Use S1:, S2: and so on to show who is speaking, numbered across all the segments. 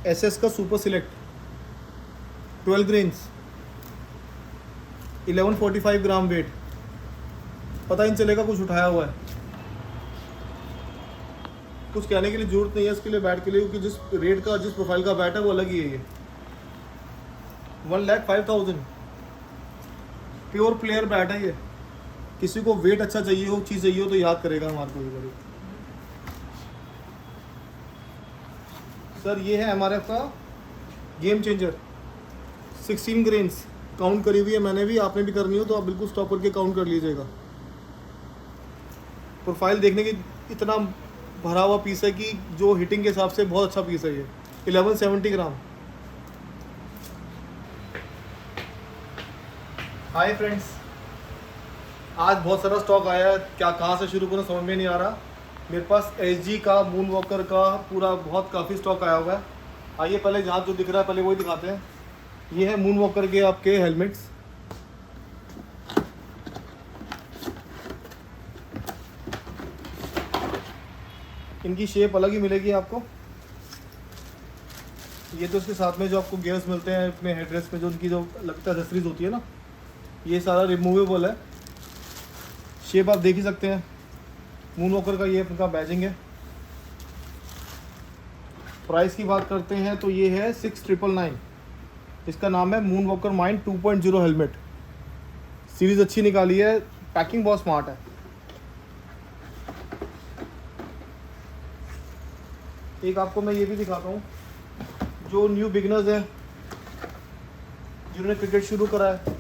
S1: SS का super select 12 grains 1145 gram weight, पता ही नहीं चलेगा कुछ उठाया हुआ है। कुछ कहने के लिए जरूरत नहीं है इसके लिए बैट के लिए, क्योंकि जिस रेट का, जिस प्रोफाइल का बैट है वो अलग ही है। ये 1,05,000 प्योर प्लेयर बैट है ये। किसी को वेट अच्छा चाहिए हो, चीज़ चाहिए हो तो याद करेगा हमारे को ये। सर ये है हमारे का गेम चेंजर 16 ग्रेन्स, काउंट करी हुई है मैंने भी, आपने भी करनी हो तो आप बिल्कुल स्टॉप करके काउंट कर लीजिएगा। प्रोफाइल देखने की इतना भरा हुआ पीस है कि जो हिटिंग के हिसाब से बहुत अच्छा पीस है ये। 1170 ग्राम। हाय फ्रेंड्स, आज बहुत सारा स्टॉक आया है, क्या कहाँ से शुरू करूँ समझ में नहीं आ रहा। मेरे पास एसजी का, मून वॉकर का पूरा बहुत काफ़ी स्टॉक आया हुआ है। आइए पहले जहाँ जो दिख रहा है पहले वही दिखाते हैं। ये है मून वॉकर के आपके हेलमेट्स। इनकी शेप अलग ही मिलेगी आपको। ये तो उसके साथ में जो आपको गियर्स मिलते हैं अपने हेडरेस्ट में, जो उनकी जो लगता है एक्सेसरीज होती है ना, ये सारा रिमूवेबल है। शेप आप देख ही सकते हैं। मून वॉकर का ये उनका बैजिंग है। प्राइस की बात करते हैं तो ये है 6,999। इसका नाम है moon walker mind 2.0 helmet. Series अच्छी निकाली है, पैकिंग बहुत स्मार्ट है। एक आपको मैं ये भी दिखाता हूँ, जो न्यू बिगनर्स हैं जिन्होंने क्रिकेट शुरू करा है,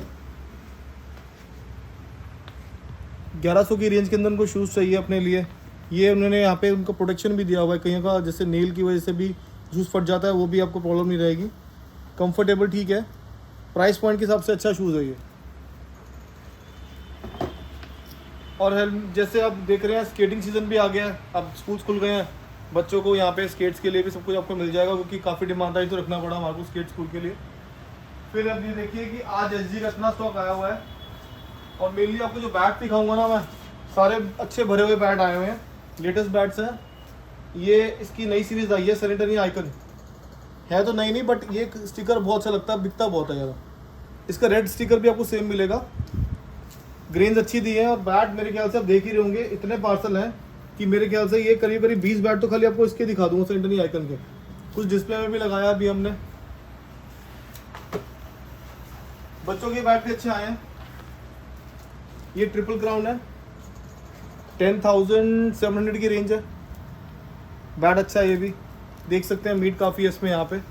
S1: 1100 की रेंज के अंदर उनको शूज़ चाहिए अपने लिए। ये उन्होंने यहाँ पे उनका प्रोटेक्शन भी दिया हुआ है, कहीं का जैसे नेल की वजह से भी शूज़ फट जाता है वो भी आपको प्रॉब्लम नहीं रहेगी। कंफर्टेबल ठीक है, प्राइस पॉइंट के हिसाब से अच्छा शूज़ है ये। और जैसे आप देख रहे हैं स्केटिंग सीज़न भी आ गया है, अब स्कूल खुल गए हैं, बच्चों को यहाँ पे स्केट्स के लिए भी सब कुछ आपको मिल जाएगा, क्योंकि काफ़ी डिमांड आई तो रखना पड़ा हमारे को स्केट स्कूल के लिए। फिर अब ये देखिए कि आज एसजी का इतना स्टॉक आया हुआ है, और मेनली आपको जो बैट दिखाऊंगा ना मैं, सारे अच्छे भरे हुए बैट आए हुए हैं, लेटेस्ट बैट्स हैं। ये इसकी नई सीरीज़ आई है सैनिटरी आइकन, है तो नई नहीं बट ये स्टिकर बहुत अच्छा लगता है, बिकता बहुत है ज़्यादा। इसका रेड स्टिकर भी आपको सेम मिलेगा। ग्रेन्स अच्छी दी है, और बैट मेरे ख्याल से आप देख ही रहे होंगे, इतने पार्सल हैं कि मेरे ख्याल से ये करीब करीब 20 बैट तो खाली आपको इसके दिखा दूंगा सैनिटरी आइकन के। कुछ डिस्प्ले में भी लगाया अभी हमने। बच्चों के बैट भी अच्छे आए हैं। ये ट्रिपल क्राउन है, 10,700 की रेंज है। बैट अच्छा है, ये भी देख सकते हैं, मीट काफ़ी है इसमें यहाँ पे।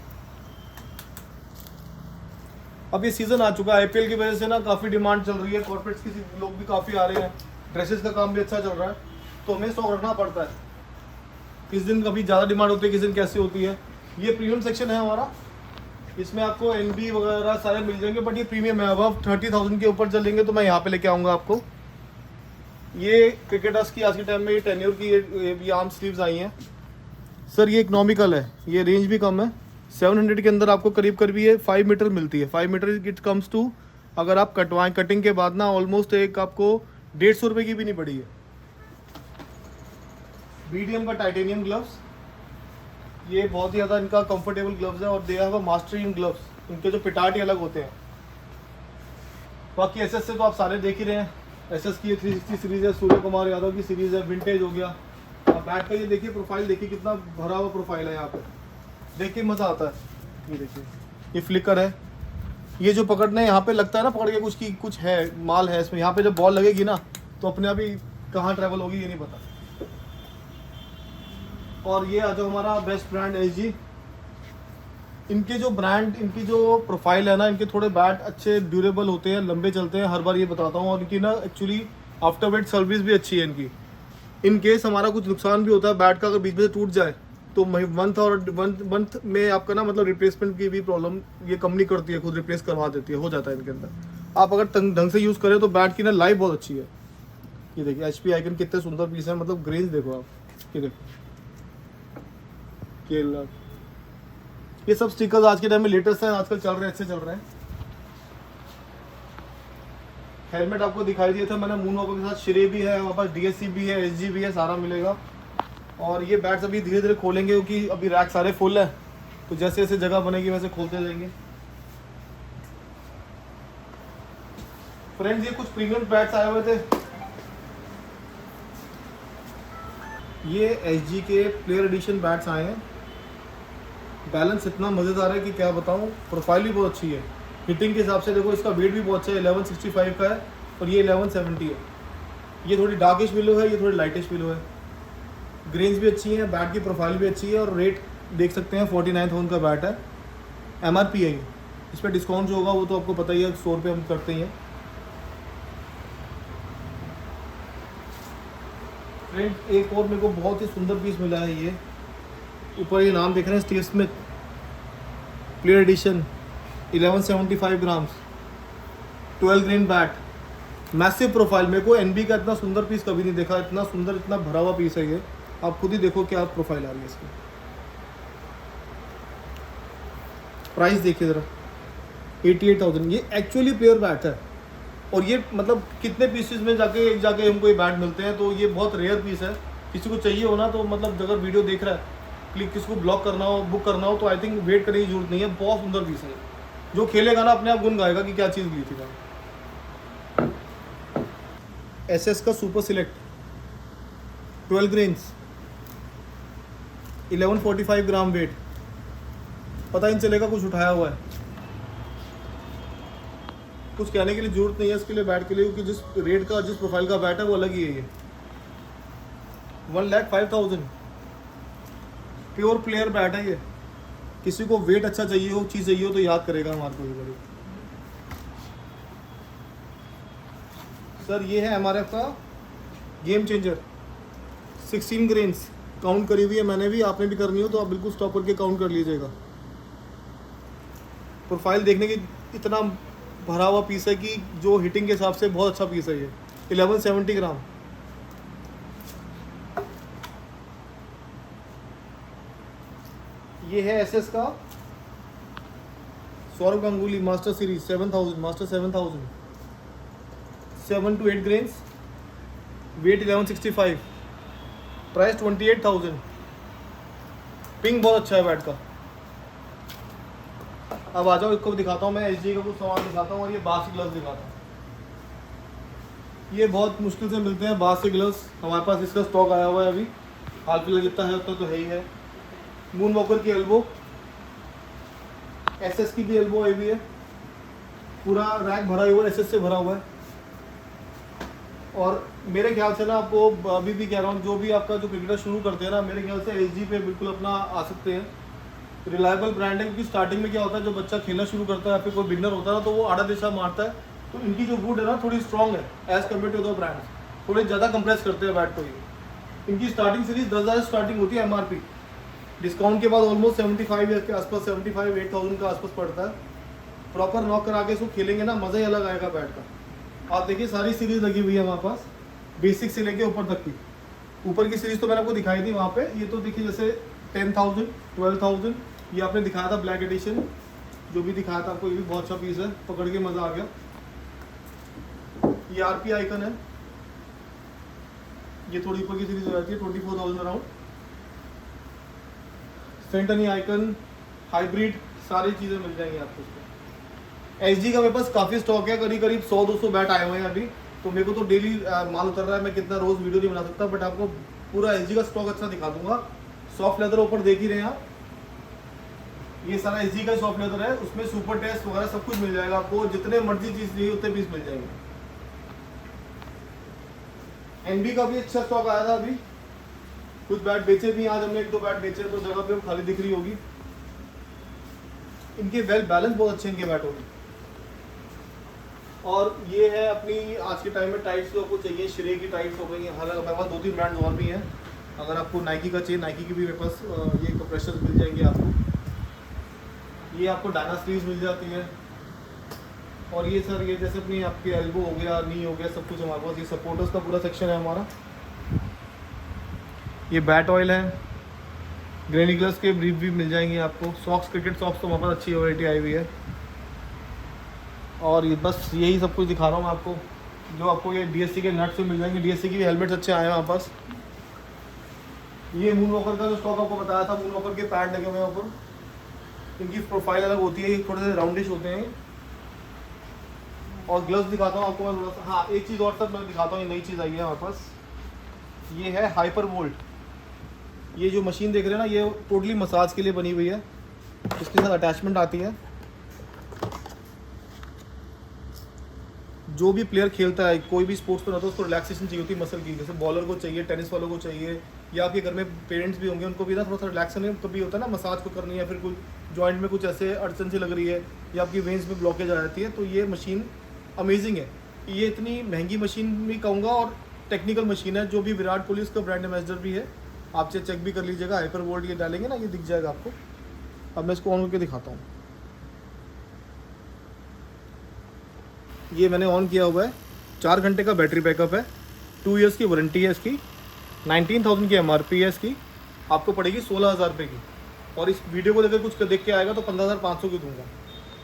S1: अब ये सीज़न आ चुका है, आईपीएल की वजह से ना काफ़ी डिमांड चल रही है, कॉर्पोरेट्स के लोग भी काफ़ी आ रहे हैं, ड्रेसेस का काम भी अच्छा चल रहा है, तो हमें स्टॉक रखना पड़ता है। किस दिन कभी ज़्यादा डिमांड होती है, किस दिन कैसी होती है। ये प्रीमियम सेक्शन है हमारा, इसमें आपको एनबी वगैरह सारे मिल जाएंगे, बट ये प्रीमियम है। अब 30,000 के ऊपर चलेंगे तो मैं यहाँ पे लेके आऊँगा आपको। ये क्रिकेटर्स की आज के टाइम में ये टेन्योर की ये आर्म स्लीव्स आई हैं सर। ये इकोनॉमिकल है, ये रेंज भी कम है, 700 के अंदर आपको करीब करीब ये 5 मीटर मिलती है। 5 मीटर इट कम्स टू, अगर आप कटवाएं कटिंग के बाद ना, ऑलमोस्ट एक आपको 150 रुपये की भी नहीं पड़ी है। BDM का टाइटेनियम ग्लव्स, ये बहुत ही ज़्यादा इनका कंफर्टेबल ग्लव्स है, और they have a mastery in gloves. इनके जो पिटाट ही अलग होते हैं। बाकी एसएस से तो आप सारे देख ही रहे हैं, एसएस की ये 360 सीरीज़ है, सूर्य कुमार यादव की सीरीज़ है, विंटेज हो गया। बैट का ये देखिए प्रोफाइल, देखिए कितना भरा हुआ प्रोफाइल है यहाँ पे, देख के मज़ा आता है। ये देखिए, ये फ्लिकर है, ये जो पकड़ने यहाँ पे लगता है ना, पकड़ के कुछ है माल है इसमें। यहाँ पे जब बॉल लगेगी ना तो अपने आप ही कहाँ ट्रैवल होगी ये नहीं पता। और ये आ जाओ हमारा बेस्ट ब्रांड एसजी। इनके जो ब्रांड, इनकी जो प्रोफाइल है ना, इनके थोड़े बैट अच्छे ड्यूरेबल होते हैं, लंबे चलते हैं, हर बार ये बताता हूँ। और इनकी ना एक्चुअली आफ्टर वेट सर्विस भी अच्छी है इनकी। इन केस हमारा कुछ नुकसान भी होता है बैट का, अगर बीच में से टूट जाए तो मंथ में आपका ना, मतलब रिप्लेसमेंट की भी प्रॉब्लम ये कंपनी करती है, खुद रिप्लेस करवा देती है, हो जाता है इनके अंदर। आप अगर ढंग से यूज़ करें तो बैट की ना लाइफ बहुत अच्छी है। ये देखिए HP आइकन कितने सुंदर पीस है, मतलब ग्रेन्स देखो आप, ये देखो ये सब स्टिकर्स आज के टाइम में लेटेस्ट हैं, आजकल चल रहे हैं, अच्छे चल रहे हैं। हेलमेट आपको दिखाई दिया था मैंने, मून वॉकर के साथ श्रे भी है हमारे पास, DSC भी है, SG भी है, सारा मिलेगा। और ये बैट्स अभी धीरे धीरे खोलेंगे, क्योंकि अभी रैक सारे फुल है, तो जैसे जैसे जगह बनेगी वैसे खोलते जाएंगे। फ्रेंड्स ये कुछ प्रीमियम बैट्स आए हुए थे, ये एसजी के प्लेयर एडिशन बैट्स आए हैं। बैलेंस इतना मज़ेदार है कि क्या बताऊं, प्रोफाइल भी बहुत अच्छी है। हिटिंग के हिसाब से देखो इसका वेट भी बहुत अच्छा है, 1165 का है और ये 1170 है। ये थोड़ी डार्किश विलो है, ये थोड़ी लाइटिश विलो है। ग्रेन्स भी अच्छी हैं, बैट की प्रोफाइल भी अच्छी है और रेट देख सकते हैं 49,000 का बैट है। MRP है ये, इस पर डिस्काउंट जो होगा वो तो आपको पता ही है, 100 रुपये हम करते ही हैं। फ्रेंड एक और मेरे को बहुत ही सुंदर पीस मिला है, ये ऊपर ये नाम देख रहे हैं Steve Smith player edition 1175 grams 12 grain bat, massive profile. मेरे को एनबी का इतना सुंदर पीस कभी नहीं देखा, इतना सुंदर इतना भरा हुआ पीस है ये। आप खुद ही देखो क्या प्रोफाइल आ रही है इसकी। प्राइस देखिए ज़रा 88,000। ये एक्चुअली प्लेयर बैट है और ये मतलब कितने पीसेस में जाके हमको ये बैट मिलते हैं, तो ये बहुत रेयर पीस है। किसी को चाहिए हो ना तो मतलब अगर वीडियो देख रहा है, क्लिक किसी को ब्लॉक करना हो, बुक करना हो, तो आई थिंक वेट करने की जरूरत नहीं है। बहुत सुंदर पीस है, जो खेलेगा ना अपने आप गुन गाएगा कि क्या चीज़ ली थी। एसएस का super select 12 grains 1145 gram weight, पता ही नहीं चलेगा कुछ उठाया हुआ है। कुछ कहने के लिए जरूरत नहीं है इसके लिए, बैट के लिए, क्योंकि जिस रेट का जिस प्रोफाइल का बैट है वो अलग ही है। ये 1,05,000 प्योर प्लेयर बैट है ये। किसी को वेट अच्छा चाहिए हो, चीज़ चाहिए हो तो याद करेगा हमारे को ये बड़ी। सर ये है MRF का गेम चेंजर 16 ग्रेन्स, काउंट करी हुई है मैंने भी, आपने भी करनी हो तो आप बिल्कुल स्टॉप करके काउंट कर लीजिएगा। प्रोफाइल देखने की इतना भरा हुआ पीस है कि जो हिटिंग के हिसाब से बहुत अच्छा पीस है ये। 1170 ग्राम। ये है एसएस का Sourav Ganguly master series 7000 master 7000 7 to 8 grains, weight 1165, price 28,000। Ping बहुत अच्छा है बैट का। अब आ जाओ, इसको दिखाता हूँ मैं, एसजी का कुछ सामान दिखाता हूँ और ये बास के ग्लव्स दिखाता हूँ। ये बहुत मुश्किल से मिलते हैं बास के ग्लव्स, हमारे पास इसका स्टॉक आया हुआ है अभी हाल फिलहाल, जितना है उतना तो है ही है। मून वॉकर की एल्बो, एसएस की भी एल्बो आई हुई है, पूरा रैक भरा हुआ है, एसएस से भरा हुआ है। और मेरे ख्याल से ना आपको अभी भी कह रहा हूँ, जो भी आपका जो क्रिकेटर शुरू करते हैं ना, मेरे ख्याल से एसजी पे बिल्कुल अपना आ सकते हैं। रिलायबल ब्रांड है, क्योंकि स्टार्टिंग में क्या होता है, जो बच्चा खेलना शुरू करता है या फिर कोई बिगनर होता है ना, तो वो आड़ा दिशा मारता है, तो इनकी जो वुड है ना थोड़ी स्ट्रॉन्ग है as compare to the brands, थोड़े ज़्यादा कंप्रेस करते हैं बैट को ये। इनकी स्टार्टिंग सीरीज 10,000 स्टार्टिंग होती है MRP, डिस्काउंट के बाद ऑलमोस्ट 75 के आसपास, 75-8,000 का आसपास पड़ता है। प्रॉपर नॉक करा के इसको खेलेंगे ना, मज़ा ही अलग आएगा बैट का। आप देखिए सारी सीरीज लगी हुई है हमारे पास, बेसिक से लेके ऊपर तक की। ऊपर की सीरीज तो मैंने आपको दिखाई थी वहाँ पे, ये तो देखिए जैसे 10,000 12,000, ये आपने दिखाया था ब्लैक एडिशन, जो भी दिखाया था आपको, ये भी बहुत अच्छा पीस है, पकड़ के मज़ा आ गया। ये RP आइकन है, ये थोड़ी ऊपर की सीरीज हो जाती है 24,000 अराउंड। सेंटनी आइकन, हाइब्रिड, सारी चीज़ें मिल जाएंगी आपको इसमें। एसजी का मेरे पास काफ़ी स्टॉक है, करीब 100-200 बैट आए हुए हैं अभी, तो मेरे को तो डेली माल उतर रहा है, मैं कितना रोज़ वीडियो नहीं बना सकता, बट आपको पूरा एसजी का स्टॉक अच्छा दिखा दूंगा। सॉफ्ट लेदर ऊपर देख ही रहे हैं आप, ये सारा एसजी का सॉफ्ट लेदर है, उसमें सुपर टेस्ट वगैरह सब कुछ मिल जाएगा आपको, जितने मर्जी चीज़ चाहिए उतने पीस मिल जाएंगे। एनबी का भी अच्छा स्टॉक आया था अभी, कुछ बैट बेचे भी, आज हमने 1-2 बैट बेचे, तो जगह पे खाली दिख रही होगी। इनके वेल बैलेंस बहुत अच्छे इनके बैट होंगे। और ये है अपनी आज के टाइम में टाइट्स, जो आपको चाहिए श्रे की टाइट्स हो गई हैं। हालांकि मेरे पास 2-3 ब्रांड्स और भी हैं, अगर आपको नाइकी का चाहिए, नाइकी की भी मेरे पास ये कंप्रेशर्स मिल जाएंगे आपको। ये आपको डायना स्लीव्स मिल जाती है। और ये सर ये जैसे अपनी आपकी एल्बो हो गया, नी हो गया, सब कुछ हमारे पास, ये सपोर्टर्स का पूरा सेक्शन है हमारा। ये बैट ऑयल है, ग्रेनिकुलर्स के ब्रीफ भी मिल जाएंगे आपको। सॉक्स, क्रिकेट सॉक्स तो हमारे पास अच्छी वैरायटी आई हुई है। और ये बस यही सब कुछ दिखा रहा हूँ मैं आपको, जो आपको ये DSC के नट्स भी मिल जाएंगे, DSC की भी हेलमेट्स अच्छे आए हैं हमारे पास। ये मून वॉकर का जो स्टॉक आपको बताया था, मून वॉकर के पैड लगे हुए हैं ऊपर, इनकी प्रोफाइल अलग होती है, ये थोड़े से राउंडिश होते हैं। और ग्लव्स दिखाता हूँ आपको मैं थोड़ा सा। हाँ, एक चीज़ और सर मैं दिखाता हूँ, ये नई चीज़ आई है हमारे पास, ये है हाइपर वोल्ट। ये जो मशीन देख रहे हैं ना, ये टोटली मसाज के लिए बनी हुई है। इसके साथ अटैचमेंट आती है। जो भी प्लेयर खेलता है, कोई भी स्पोर्ट्स पर होता है, उसको रिलैक्सेशन चाहिए होती है मसल की। जैसे बॉलर को चाहिए, टेनिस वालों को चाहिए, या आपके घर में पेरेंट्स भी होंगे, उनको भी ना थोड़ा सा रिलैक्सेशन कभी होता है ना, मसाज को करनी है, या फिर कोई जॉइंट में कुछ ऐसे अड़चन सी लग रही है, या आपकी वेंस में ब्लॉकेज आ जाती है, तो ये मशीन अमेजिंग है। ये इतनी महंगी मशीन भी कहूँगा और टेक्निकल मशीन है, जो भी विराट कोहली उसका ब्रांड एम्बेसडर भी है। आप चेक भी कर लीजिएगा, हाइपर वोल्ट ये डालेंगे ना, ये दिख जाएगा आपको। अब मैं इसको ऑन करके दिखाता हूँ। ये मैंने ऑन किया हुआ है, 4 घंटे का बैटरी बैकअप है, 2 ईयर्स की वारंटी है इसकी, 19,000 की MRP है इसकी, आपको पड़ेगी 16,000 रुपये की। और इस वीडियो को देखकर कुछ देख के आएगा तो 15,500 की दूंगा।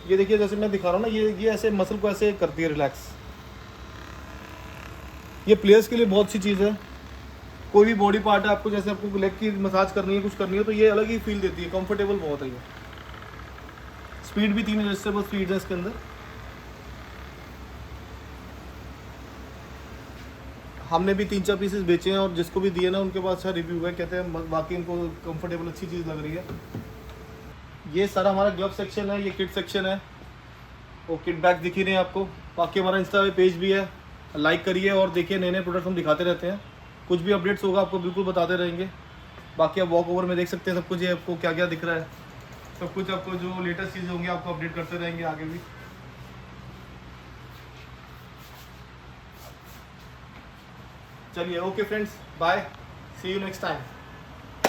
S1: ये देखिए, जैसे मैं दिखा रहा हूँ ना, ये ऐसे मसल को ऐसे करती है रिलैक्स। ये प्लेयर्स के लिए बहुत सी चीज़ है। कोई भी बॉडी पार्ट है, आपको जैसे आपको लेग की मसाज करनी है, कुछ करनी है, तो ये अलग ही फील देती है, कंफर्टेबल बहुत है ये। स्पीड भी 3 एडजस्टेबल स्पीड है इसके अंदर। हमने भी 3-4 पीसेस बेचे हैं और जिसको भी दिए ना, उनके पास अच्छा रिव्यू है, कहते हैं बाकी इनको कंफर्टेबल अच्छी चीज़ लग रही है। ये सारा हमारा ग्लव सेक्शन है, ये किट सेक्शन है, वो किट बैग दिख ही रहे हैं आपको। बाकी हमारा इंस्टा पे पेज भी है, लाइक करिए और देखिए, नए नए प्रोडक्ट हम दिखाते रहते हैं। कुछ भी अपडेट्स होगा आपको बिल्कुल बताते रहेंगे। बाकी आप वॉक ओवर में देख सकते हैं सब कुछ, ये आपको क्या क्या दिख रहा है, सब कुछ आपको जो लेटेस्ट चीज़ें होंगी आपको अपडेट करते रहेंगे आगे भी। चलिए, okay friends, bye, see you next time.